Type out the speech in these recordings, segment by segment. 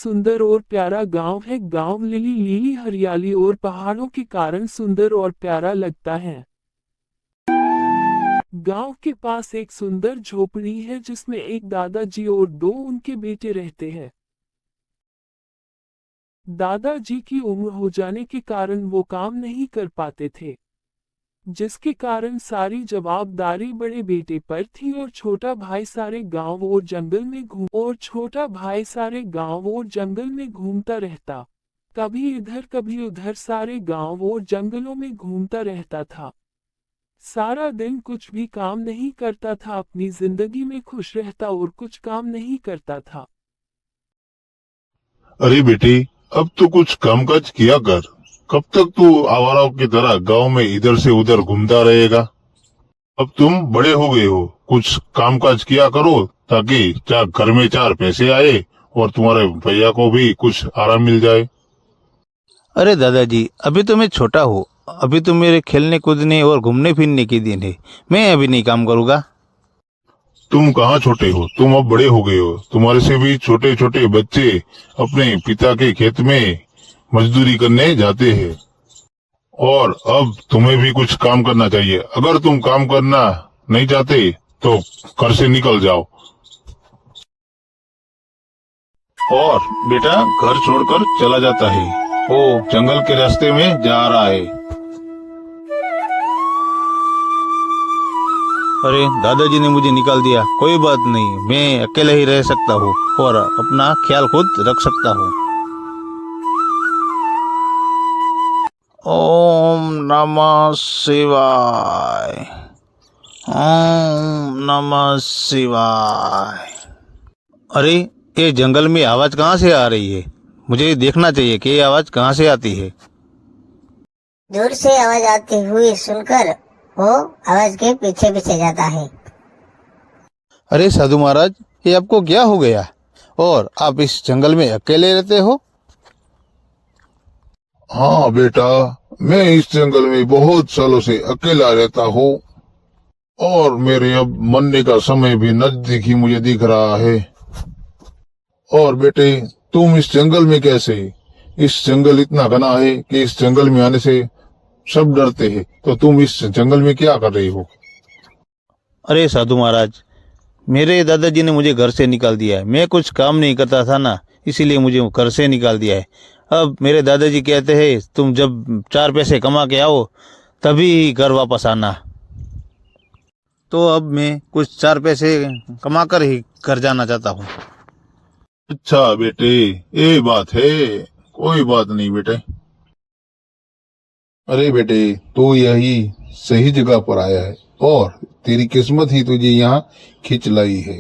सुंदर और प्यारा गांव है। गांव लीली लीली हरियाली और पहाड़ों के कारण सुंदर और प्यारा लगता है। गांव के पास एक सुंदर झोपड़ी है जिसमें एक दादाजी और दो उनके बेटे रहते हैं। दादाजी की उम्र हो जाने के कारण वो काम नहीं कर पाते थे, जिसके कारण सारी जवाबदारी बड़े बेटे पर थी और छोटा भाई सारे गांव और जंगल में घूमता रहता। कभी इधर कभी उधर सारे गांव और जंगलों में घूमता रहता था। सारा दिन कुछ भी काम नहीं करता था, अपनी जिंदगी में खुश रहता और कुछ काम नहीं करता था। अरे बेटी, अब तो कुछ कामकाज किया कर। कब तक तू आवाराओं की तरह गांव में इधर से उधर घूमता रहेगा? अब तुम बड़े हो गए हो, कुछ कामकाज किया करो ताकि घर में चार पैसे आए और तुम्हारे भैया को भी कुछ आराम मिल जाए। अरे दादाजी, अभी तो मैं छोटा हूँ। अभी तो मेरे खेलने कूदने और घूमने फिरने के दिन है। मैं अभी नहीं काम करूँगा। तुम कहाँ छोटे हो, तुम अब बड़े हो गए हो। तुम्हारे से भी छोटे छोटे बच्चे अपने पिता के खेत में मजदूरी करने जाते हैं और अब तुम्हें भी कुछ काम करना चाहिए। अगर तुम काम करना नहीं चाहते तो घर से निकल जाओ। और बेटा घर छोड़कर चला जाता है, वो जंगल के रास्ते में जा रहा है। अरे दादाजी ने मुझे निकाल दिया। कोई बात नहीं, मैं अकेले ही रह सकता हूँ और अपना ख्याल खुद रख सकता हूँ। ओम नमः शिवाय। ओम नमः शिवाय। अरे ये जंगल में आवाज कहाँ से आ रही है? मुझे देखना चाहिए कि ये आवाज कहाँ से आती है। दूर से आवाज आती हुई सुनकर वो आवाज के पीछे पीछे जाता है। अरे साधु महाराज, ये आपको क्या हो गया और आप इस जंगल में अकेले रहते हो? हाँ बेटा, मैं इस जंगल में बहुत सालों से अकेला रहता हूँ और मेरे अब मरने का समय भी नजदीक ही मुझे दिख रहा है। और बेटे, तुम इस जंगल में कैसे? इस जंगल इतना घना है कि इस जंगल में आने से सब डरते हैं, तो तुम इस जंगल में क्या कर रही हो? अरे साधु महाराज, मेरे दादाजी ने मुझे घर से निकाल दिया है। मैं कुछ काम नहीं करता था ना, इसीलिए मुझे घर से निकाल दिया है। अब मेरे दादाजी कहते हैं तुम जब चार पैसे कमा के आओ तभी घर वापस आना। तो अब मैं कुछ चार पैसे कमा कर ही घर जाना चाहता हूँ। अच्छा बेटे, ये बात है, कोई बात नहीं बेटे। अरे बेटे, तू यही सही जगह पर आया है और तेरी किस्मत ही तुझे यहाँ खींच लाई है।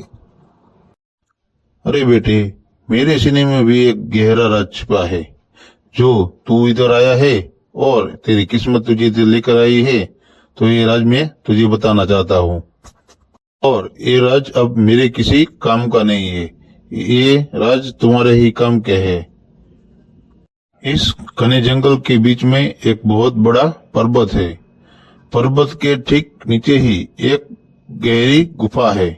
अरे बेटे, मेरे सीने में भी एक गहरा राज छिपा है। जो तू इधर आया है और तेरी किस्मत तुझे इधर लेकर आई है, तो ये राज मैं तुझे बताना चाहता हूँ। और ये राज अब मेरे किसी काम का नहीं है, ये राज तुम्हारे ही काम का है। इस घने जंगल के बीच में एक बहुत बड़ा पर्वत है। पर्वत के ठीक नीचे ही एक गहरी गुफा है।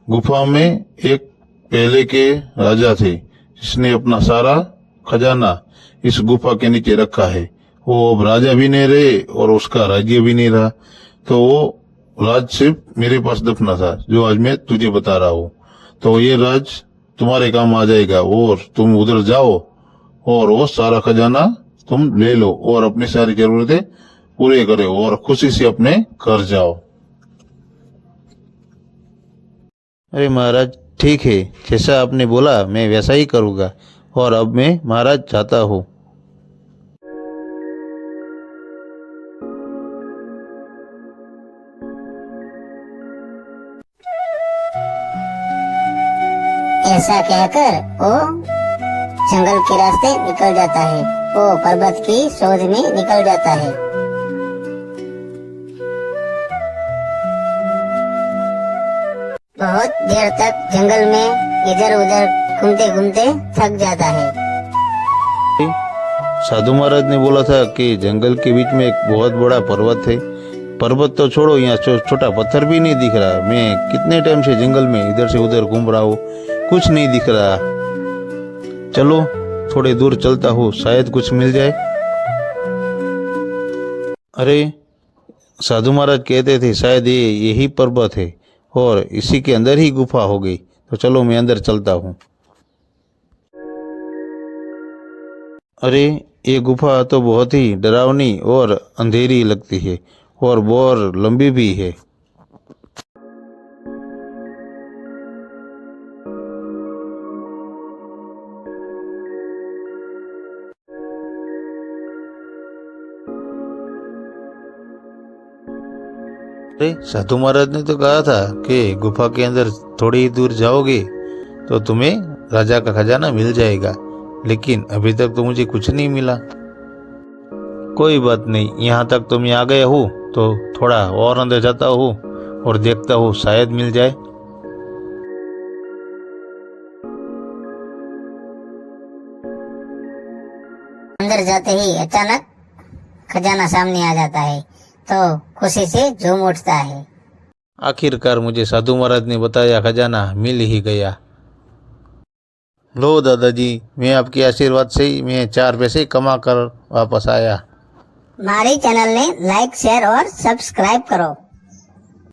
गुफा में एक पहले के राजा थे जिसने अपना सारा खजाना इस गुफा के नीचे रखा है। वो अब राजा भी नहीं रहे और उसका राज्य भी नहीं रहा, तो वो राज सिर्फ मेरे पास दफना था, जो आज मैं तुझे बता रहा हूँ। तो ये राज तुम्हारे काम आ जाएगा और तुम उधर जाओ और वो सारा खजाना तुम ले लो और अपनी सारी जरूरतें पूरे करो और खुशी से अपने घर जाओ। अरे महाराज, ठीक है, जैसा आपने बोला मैं वैसा ही करूँगा। और अब मैं महाराज जाता हूँ। ऐसा कहकर वो जंगल के रास्ते निकल जाता है। वो पर्वत की शोध में निकल जाता है। बहुत देर तक जंगल में इधर उधर घूमते घूमते थक जाता है। साधु महाराज ने बोला था कि जंगल के बीच में एक बहुत बड़ा पर्वत है। पर्वत तो छोड़ो, यहाँ छोटा पत्थर भी नहीं दिख रहा। मैं कितने टाइम से जंगल में इधर से उधर घूम रहा हूँ, कुछ नहीं दिख रहा। चलो थोड़ी दूर चलता हूँ, शायद कुछ मिल जाए। अरे साधु महाराज कहते थे शायद ये यही पर्वत है और इसी के अंदर ही गुफा हो गई, तो चलो मैं अंदर चलता हूँ। अरे ये गुफा तो बहुत ही डरावनी और अंधेरी लगती है और बहुत लंबी भी है। अरे साधु महाराज ने तो कहा था कि गुफा के अंदर थोड़ी ही दूर जाओगे तो तुम्हें राजा का खजाना मिल जाएगा, लेकिन अभी तक तो मुझे कुछ नहीं मिला। कोई बात नहीं, यहाँ तक तो मैं आ गया हूँ, तो थोड़ा और अंदर जाता हूँ और देखता हूँ शायद मिल जाए। अंदर जाते ही अचानक खजाना सामने आ जाता है तो खुशी से झूम उठता है। आखिरकार मुझे साधु महाराज ने बताया खजाना मिल ही गया। लो दादाजी, मैं आपके आशीर्वाद से ही मैं 4 पैसे कमा कर वापस आया। हमारे चैनल ने लाइक शेयर और सब्सक्राइब करो।